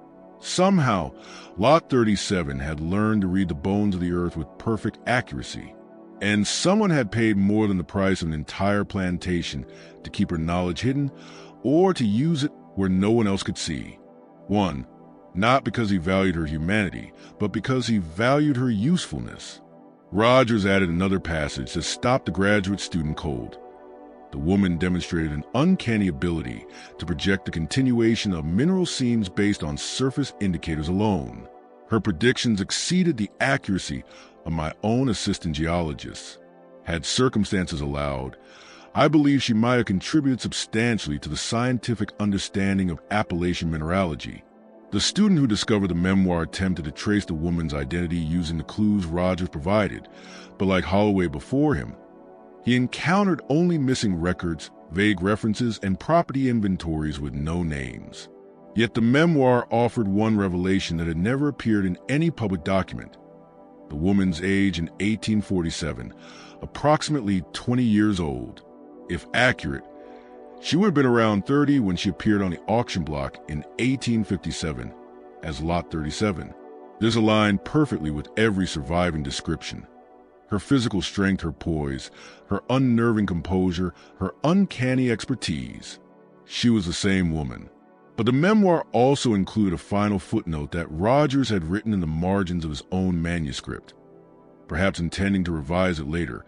somehow, Lot 37 had learned to read the bones of the earth with perfect accuracy. And someone had paid more than the price of an entire plantation to keep her knowledge hidden or to use it where no one else could see. One, not because he valued her humanity, but because he valued her usefulness. Rogers added another passage that stopped the graduate student cold. The woman demonstrated an uncanny ability to project a continuation of mineral seams based on surface indicators alone. Her predictions exceeded the accuracy of my own assistant geologists. Had circumstances allowed, I believe she might have contributed substantially to the scientific understanding of Appalachian mineralogy. The student who discovered the memoir attempted to trace the woman's identity using the clues Rogers provided, but like Holloway before him, he encountered only missing records, vague references, and property inventories with no names. Yet the memoir offered one revelation that had never appeared in any public document. The woman's age in 1847, approximately 20 years old. If accurate, she would have been around 30 when she appeared on the auction block in 1857 as Lot 37. This aligned perfectly with every surviving description. Her physical strength, her poise, her unnerving composure, her uncanny expertise. She was the same woman. But the memoir also included a final footnote that Rogers had written in the margins of his own manuscript, perhaps intending to revise it later,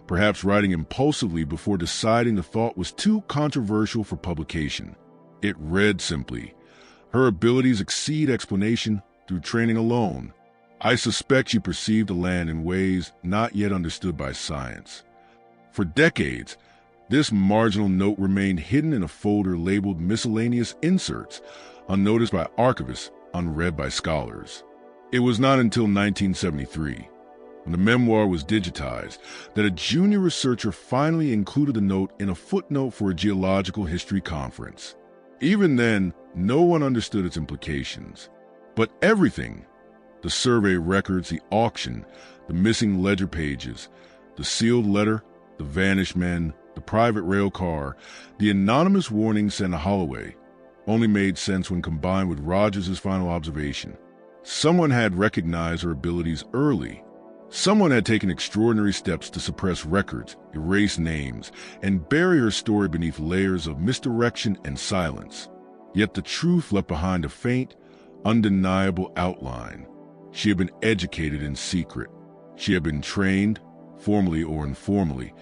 perhaps writing impulsively before deciding the thought was too controversial for publication. It read simply, "Her abilities exceed explanation through training alone. I suspect she perceived the land in ways not yet understood by science." For decades, this marginal note remained hidden in a folder labeled Miscellaneous Inserts, unnoticed by archivists, unread by scholars. It was not until 1973, when the memoir was digitized, that a junior researcher finally included the note in a footnote for a geological history conference. Even then, no one understood its implications. But everything, the survey records, the auction, the missing ledger pages, the sealed letter, the vanished men, the private rail car, the anonymous warning sent to Holloway, only made sense when combined with Rogers' final observation. Someone had recognized her abilities early. Someone had taken extraordinary steps to suppress records, erase names, and bury her story beneath layers of misdirection and silence. Yet the truth left behind a faint, undeniable outline. She had been educated in secret. She had been trained, formally or informally,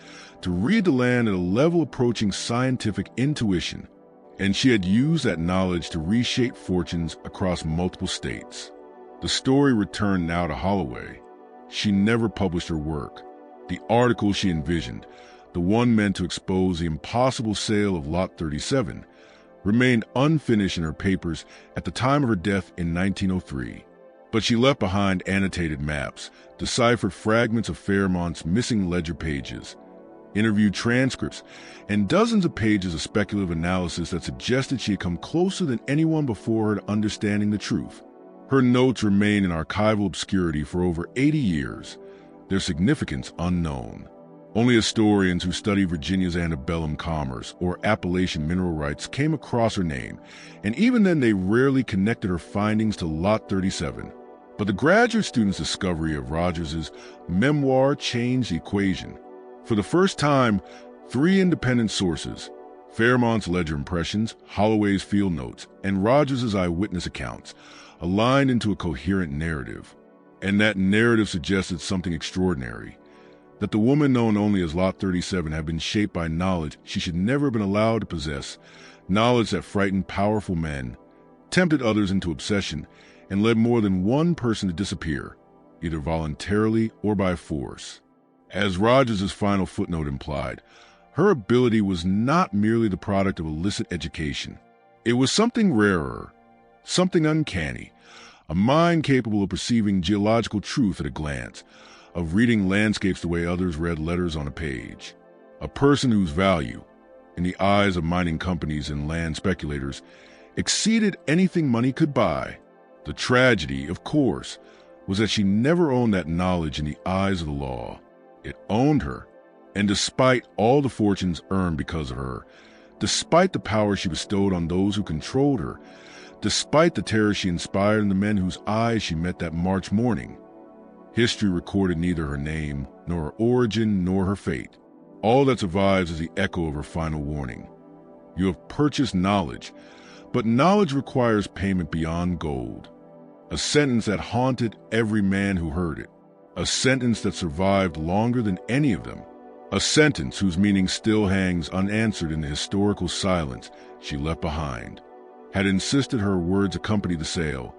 to read the land at a level approaching scientific intuition, and she had used that knowledge to reshape fortunes across multiple states. The story returned now to Holloway. She never published her work. The article she envisioned, the one meant to expose the impossible sale of Lot 37, remained unfinished in her papers at the time of her death in 1903. But she left behind annotated maps, deciphered fragments of Fairmont's missing ledger pages, interview transcripts, and dozens of pages of speculative analysis that suggested she had come closer than anyone before her to understanding the truth. Her notes remain in archival obscurity for over 80 years, their significance unknown. Only historians who study Virginia's antebellum commerce or Appalachian mineral rights came across her name, and even then they rarely connected her findings to Lot 37. But the graduate student's discovery of Rogers' memoir changed the equation. For the first time, three independent sources, Fairmont's ledger impressions, Holloway's field notes, and Rogers' eyewitness accounts, aligned into a coherent narrative. And that narrative suggested something extraordinary, that the woman known only as Lot 37 had been shaped by knowledge she should never have been allowed to possess, knowledge that frightened powerful men, tempted others into obsession, and led more than one person to disappear, either voluntarily or by force. As Rogers' final footnote implied, her ability was not merely the product of illicit education. It was something rarer, something uncanny, a mind capable of perceiving geological truth at a glance, of reading landscapes the way others read letters on a page. A person whose value, in the eyes of mining companies and land speculators, exceeded anything money could buy. The tragedy, of course, was that she never owned that knowledge in the eyes of the law. It owned her, and despite all the fortunes earned because of her, despite the power she bestowed on those who controlled her, despite the terror she inspired in the men whose eyes she met that March morning, history recorded neither her name, nor her origin, nor her fate. All that survives is the echo of her final warning. You have purchased knowledge, but knowledge requires payment beyond gold. A sentence that haunted every man who heard it. a sentence that survived longer than any of them, a sentence whose meaning still hangs unanswered in the historical silence she left behind. Had insisted her words accompany the sale,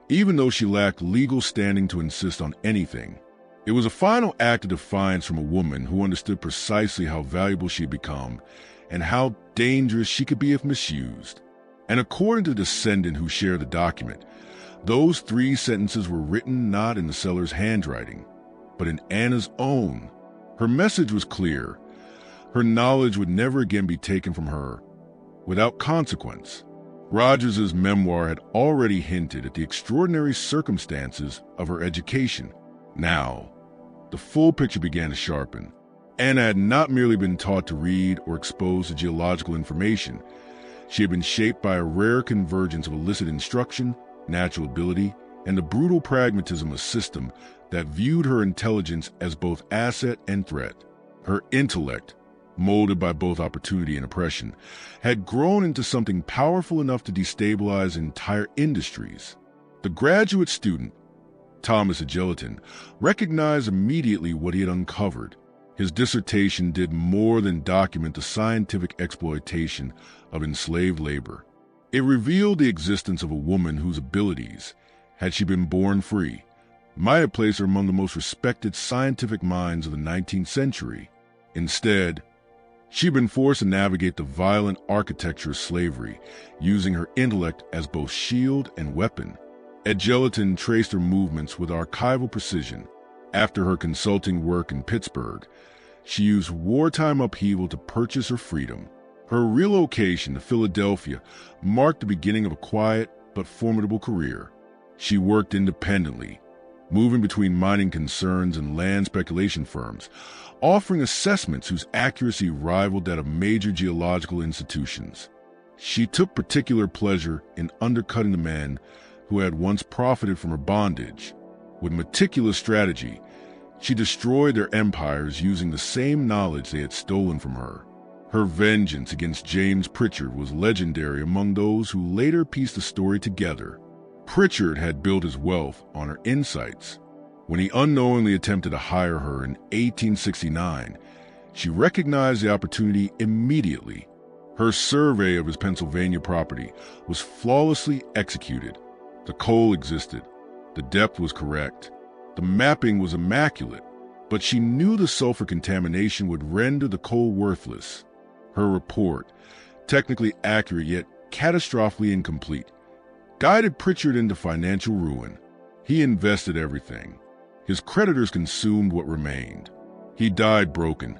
even though she lacked legal standing to insist on anything. It was a final act of defiance from a woman who understood precisely how valuable she had become and how dangerous she could be if misused. And according to the descendant who shared the document, those 3 sentences were written not in the seller's handwriting, but in Anna's own. Her message was clear. Her knowledge would never again be taken from her without consequence. Rogers's memoir had already hinted at the extraordinary circumstances of her education. Now, the full picture began to sharpen. Anna had not merely been taught to read or exposed to geological information. She had been shaped by a rare convergence of illicit instruction, natural ability, and the brutal pragmatism of a system that viewed her intelligence as both asset and threat. Her intellect, molded by both opportunity and oppression, had grown into something powerful enough to destabilize entire industries. The graduate student, Thomas Edgerton, recognized immediately what he had uncovered. His dissertation did more than document the scientific exploitation of enslaved labor. It revealed the existence of a woman whose abilities, had she been born free, might have placed her among the most respected scientific minds of the 19th century. Instead, she'd been forced to navigate the violent architecture of slavery, using her intellect as both shield and weapon. Edgerton traced her movements with archival precision. After her consulting work in Pittsburgh, she used wartime upheaval to purchase her freedom. Her relocation to Philadelphia marked the beginning of a quiet but formidable career. She worked independently, moving between mining concerns and land speculation firms, offering assessments whose accuracy rivaled that of major geological institutions. She took particular pleasure in undercutting the men who had once profited from her bondage. With meticulous strategy, she destroyed their empires using the same knowledge they had stolen from her. Her vengeance against James Pritchard was legendary among those who later pieced the story together. Pritchard had built his wealth on her insights. When he unknowingly attempted to hire her in 1869, she recognized the opportunity immediately. Her survey of his Pennsylvania property was flawlessly executed. The coal existed. The depth was correct. The mapping was immaculate, but she knew the sulfur contamination would render the coal worthless. Her report, technically accurate yet catastrophically incomplete, guided Pritchard into financial ruin. He invested everything. His creditors consumed what remained. He died broken,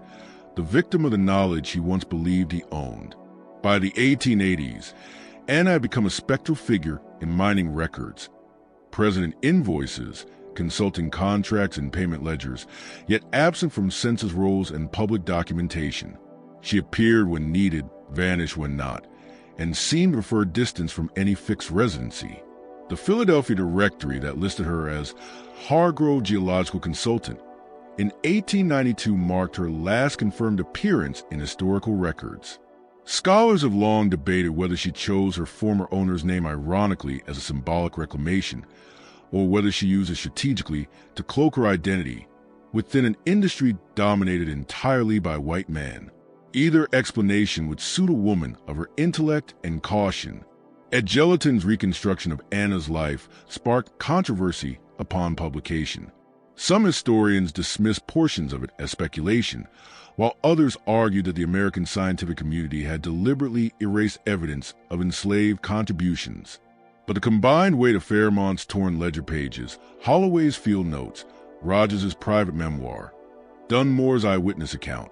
the victim of the knowledge he once believed he owned. By the 1880s, Anna had become a spectral figure in mining records, present in invoices, consulting contracts and payment ledgers, yet absent from census rolls and public documentation. She appeared when needed, vanished when not, and seemed to prefer distance from any fixed residency. The Philadelphia directory that listed her as Hargrove Geological Consultant in 1892 marked her last confirmed appearance in historical records. Scholars have long debated whether she chose her former owner's name ironically as a symbolic reclamation, or whether she used it strategically to cloak her identity within an industry dominated entirely by white men. Either explanation would suit a woman of her intellect and caution. Edgerton's reconstruction of Anna's life sparked controversy upon publication. Some historians dismiss portions of it as speculation, while others argued that the American scientific community had deliberately erased evidence of enslaved contributions. But the combined weight of Fairmont's torn ledger pages, Holloway's field notes, Rogers's private memoir, Dunmore's eyewitness account,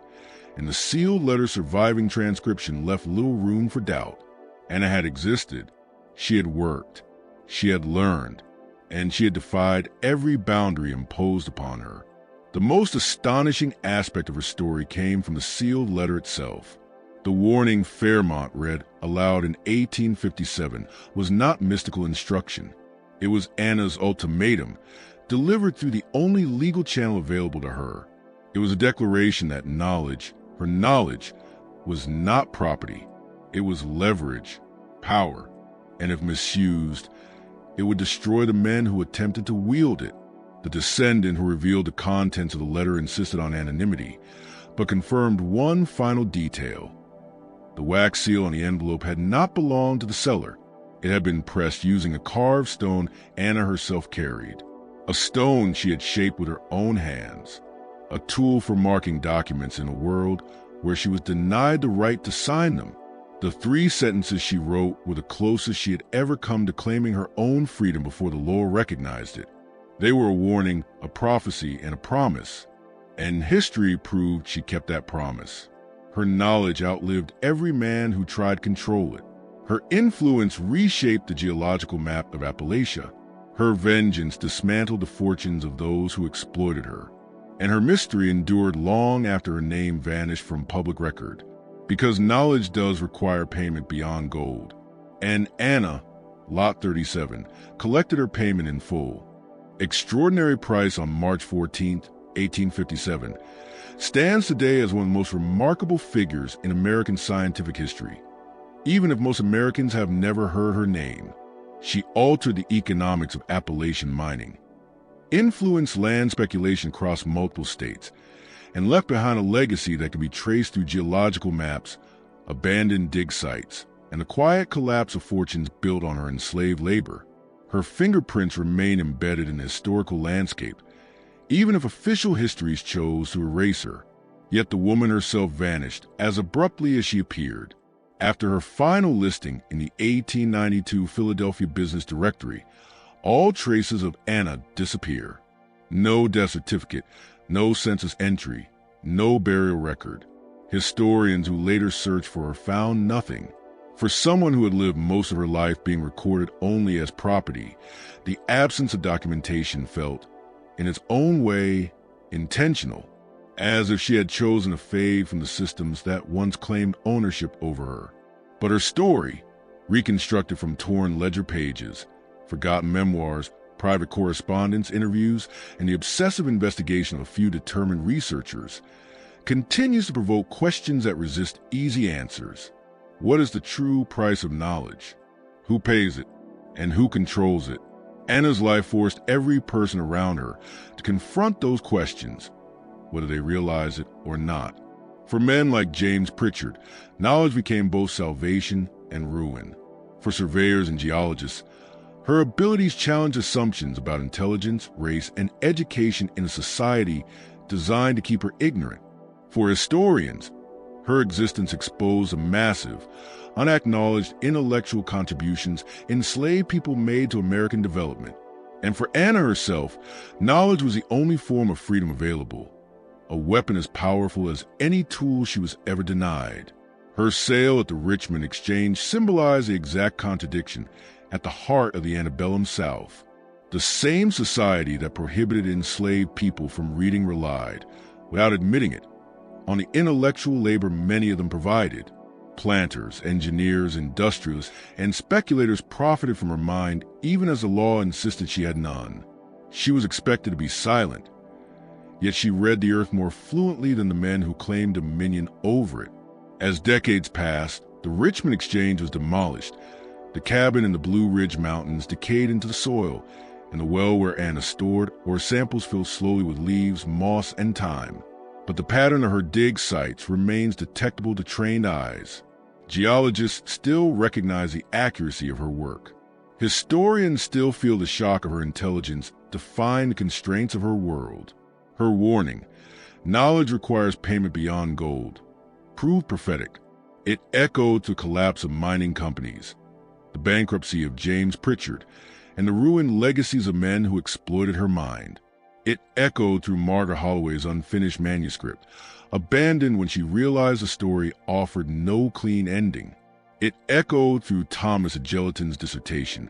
and the sealed letter surviving transcription left little room for doubt. Anna had existed, she had worked, she had learned, and she had defied every boundary imposed upon her. The most astonishing aspect of her story came from the sealed letter itself. The warning Fairmont read aloud in 1857 was not mystical instruction. It was Anna's ultimatum, delivered through the only legal channel available to her. It was a declaration that knowledge, her knowledge, was not property. It was leverage, power, and if misused, it would destroy the men who attempted to wield it. The descendant who revealed the contents of the letter insisted on anonymity, but confirmed one final detail. The wax seal on the envelope had not belonged to the seller. It had been pressed using a carved stone Anna herself carried, a stone she had shaped with her own hands, a tool for marking documents in a world where she was denied the right to sign them. The 3 sentences she wrote were the closest she had ever come to claiming her own freedom before the law recognized it. They were a warning, a prophecy, and a promise, and history proved she kept that promise. Her knowledge outlived every man who tried to control it. Her influence reshaped the geological map of Appalachia. Her vengeance dismantled the fortunes of those who exploited her. And her mystery endured long after her name vanished from public record, because knowledge does require payment beyond gold. And Anna, Lot 37, collected her payment in full. Extraordinary Price on March 14, 1857, stands today as one of the most remarkable figures in American scientific history. Even if most Americans have never heard her name, she altered the economics of Appalachian mining, influenced land speculation across multiple states, and left behind a legacy that can be traced through geological maps, abandoned dig sites, and the quiet collapse of fortunes built on her enslaved labor. Her fingerprints remain embedded in the historical landscape, even if official histories chose to erase her. Yet the woman herself vanished as abruptly as she appeared. After her final listing in the 1892 Philadelphia Business Directory, all traces of Anna disappear. No death certificate, no census entry, no burial record. Historians who later searched for her found nothing. For someone who had lived most of her life being recorded only as property, the absence of documentation felt, in its own way, intentional, as if she had chosen to fade from the systems that once claimed ownership over her. But her story, reconstructed from torn ledger pages, forgotten memoirs, private correspondence, interviews, and the obsessive investigation of a few determined researchers, continues to provoke questions that resist easy answers. What is the true price of knowledge? Who pays it? And who controls it? Anna's life forced every person around her to confront those questions, whether they realize it or not. For men like James Pritchard, knowledge became both salvation and ruin. For surveyors and geologists, her abilities challenged assumptions about intelligence, race, and education in a society designed to keep her ignorant. For historians, her existence exposed the massive, unacknowledged intellectual contributions enslaved people made to American development. And for Anna herself, knowledge was the only form of freedom available, a weapon as powerful as any tool she was ever denied. Her sale at the Richmond Exchange symbolized the exact contradiction at the heart of the antebellum South. The same society that prohibited enslaved people from reading relied, without admitting it, on the intellectual labor many of them provided. Planters, engineers, industrialists, and speculators profited from her mind even as the law insisted she had none. She was expected to be silent, yet she read the earth more fluently than the men who claimed dominion over it. As decades passed, the Richmond Exchange was demolished. The cabin in the Blue Ridge Mountains decayed into the soil, and the well where Anna stored or samples filled slowly with leaves, moss, and time. But the pattern of her dig sites remains detectable to trained eyes. Geologists still recognize the accuracy of her work. Historians still feel the shock of her intelligence define the constraints of her world. Her warning, knowledge requires payment beyond gold, proved prophetic. It echoed the collapse of mining companies, the bankruptcy of James Pritchard, and the ruined legacies of men who exploited her mind. It echoed through Margaret Holloway's unfinished manuscript, abandoned when she realized the story offered no clean ending. It echoed through Thomas Gelatin's dissertation,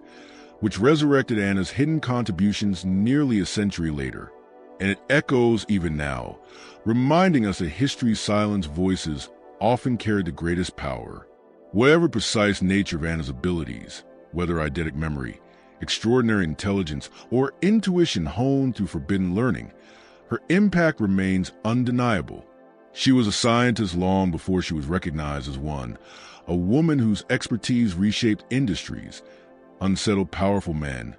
which resurrected Anna's hidden contributions nearly a century later. And it echoes even now, reminding us that history's silenced voices often carried the greatest power. Whatever precise nature of Anna's abilities, whether eidetic memory, extraordinary intelligence, or intuition honed through forbidden learning, her impact remains undeniable. She was a scientist long before she was recognized as one, a woman whose expertise reshaped industries, unsettled powerful men,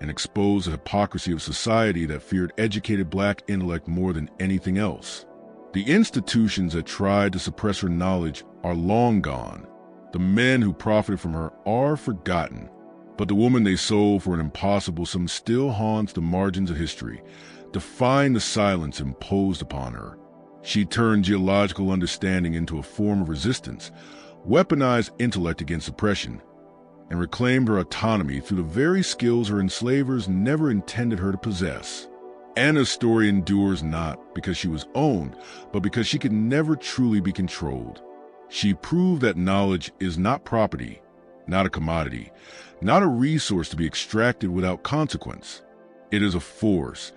and expose the hypocrisy of society that feared educated black intellect more than anything else. The institutions that tried to suppress her knowledge are long gone. The men who profited from her are forgotten. But the woman they sold for an impossible sum still haunts the margins of history, defying the silence imposed upon her. She turned geological understanding into a form of resistance, weaponized intellect against oppression, and reclaimed her autonomy through the very skills her enslavers never intended her to possess. Anna's story endures not because she was owned, but because she could never truly be controlled. She proved that knowledge is not property, not a commodity, not a resource to be extracted without consequence. It is a force,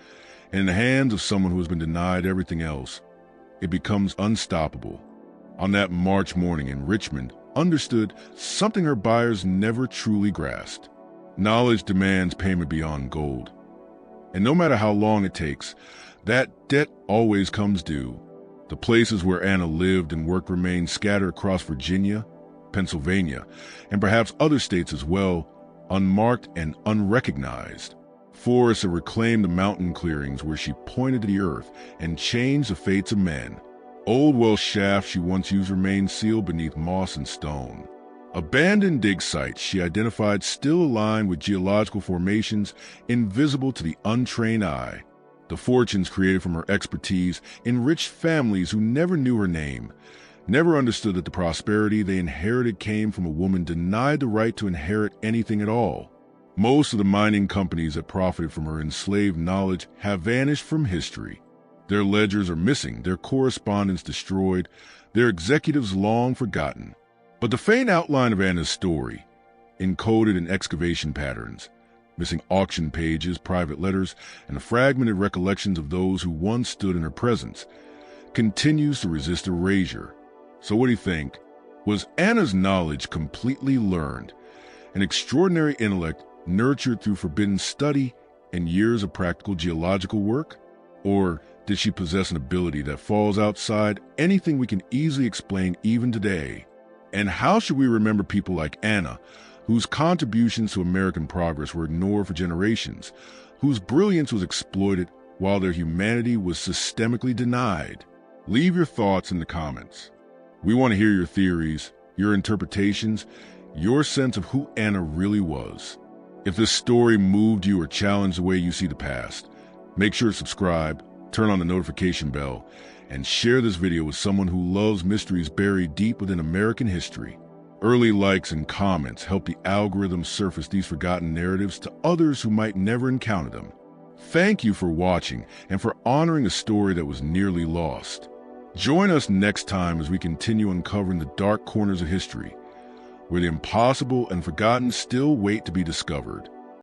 and in the hands of someone who has been denied everything else, it becomes unstoppable. On that March morning in Richmond, understood something her buyers never truly grasped. Knowledge demands payment beyond gold. And no matter how long it takes, that debt always comes due. The places where Anna lived and worked remain scattered across Virginia, Pennsylvania, and perhaps other states as well, unmarked and unrecognized. Forests have reclaimed the mountain clearings where she pointed to the earth and changed the fates of men. Old well shafts she once used remain sealed beneath moss and stone. Abandoned dig sites she identified still aligned with geological formations invisible to the untrained eye. The fortunes created from her expertise enriched families who never knew her name, never understood that the prosperity they inherited came from a woman denied the right to inherit anything at all. Most of the mining companies that profited from her enslaved knowledge have vanished from history. Their ledgers are missing, their correspondence destroyed, their executives long forgotten. But the faint outline of Anna's story, encoded in excavation patterns, missing auction pages, private letters, and the fragmented recollections of those who once stood in her presence, continues to resist erasure. So what do you think? Was Anna's knowledge completely learned, an extraordinary intellect nurtured through forbidden study and years of practical geological work? Or did she possess an ability that falls outside anything we can easily explain even today? And how should we remember people like Anna, whose contributions to American progress were ignored for generations, whose brilliance was exploited while their humanity was systemically denied? Leave your thoughts in the comments. We want to hear your theories, your interpretations, your sense of who Anna really was. If this story moved you or challenged the way you see the past, make sure to subscribe, turn on the notification bell, and share this video with someone who loves mysteries buried deep within American history. Early likes and comments help the algorithm surface these forgotten narratives to others who might never encounter them. Thank you for watching and for honoring a story that was nearly lost. Join us next time as we continue uncovering the dark corners of history, where the impossible and forgotten still wait to be discovered.